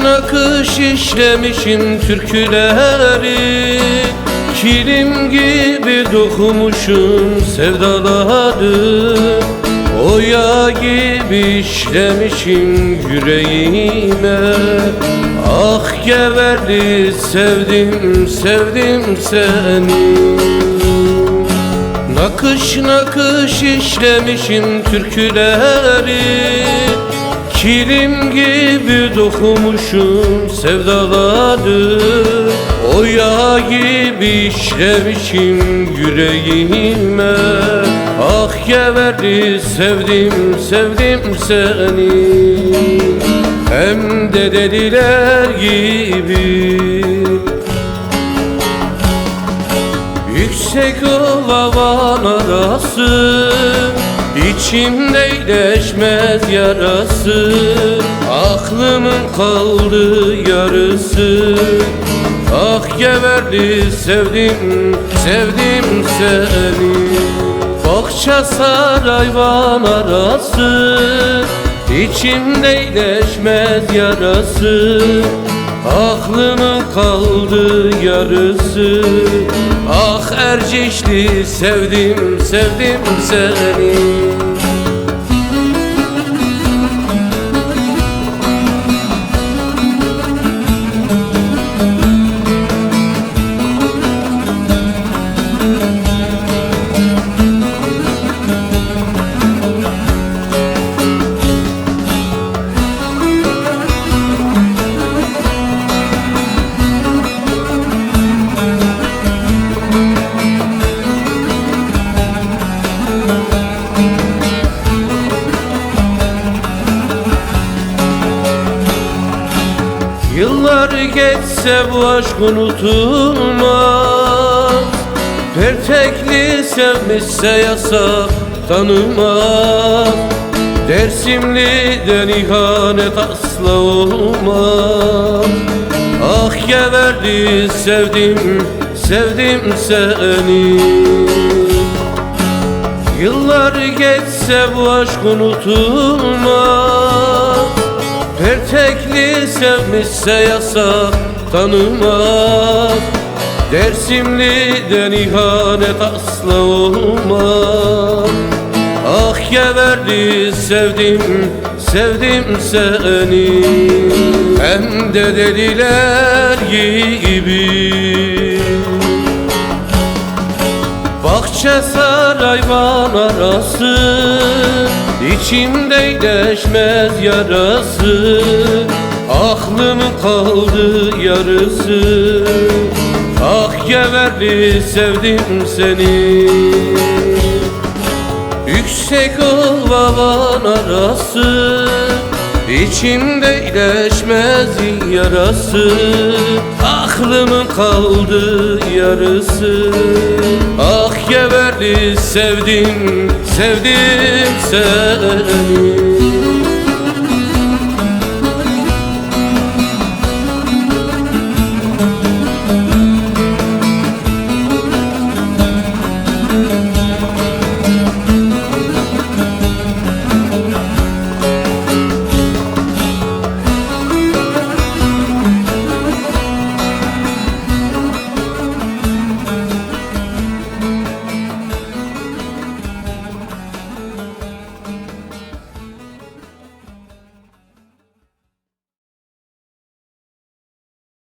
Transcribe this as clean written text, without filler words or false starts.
nakış işlemişim türküleri, kilim gibi dokunmuşum sevdaları. Oya gibi işlemişim yüreğime, ah geverdi sevdim, sevdim seni. Nakış nakış işlemişim türküleri, kilim gibi dokunmuşum sevdaları. Oya gibi işlemişim yüreğime, ah geverdi sevdim, sevdim seni. Hem de deliler gibi yüksek ovavan arası, İçimde iyileşmez yarası, aklımın kaldı yarısı. Ah geverdi sevdim, sevdim seni. Bahçe sarayvan arası, İçimde iyileşmez yarası, aklımın kaldı yarısı. Ah Ercişli sevdim, sevdim seni. Yıllar geçse bu aşk unutulmaz, pertekli sevmişse yasak tanımaz. Dersimli'den ihanet asla olmaz. Ah geverdi sevdim, sevdim seni. Yıllar geçse bu aşk unutulmaz, pertekli sevmişse yasak tanımaz. Dersimli'den ihanet asla olmaz. Ah geverdi sevdim, sevdim seni. Hem de deliler gibi bahçe sarayvan arası, İçimde iyileşmez yarası, aklımın kaldı yarısı. Ah geverdi sevdim seni. Yüksek ovavan arası, İçimde iyileşmez yarası, aklımın kaldı yarısı. Ah geverdi sevdim, sevdim seni.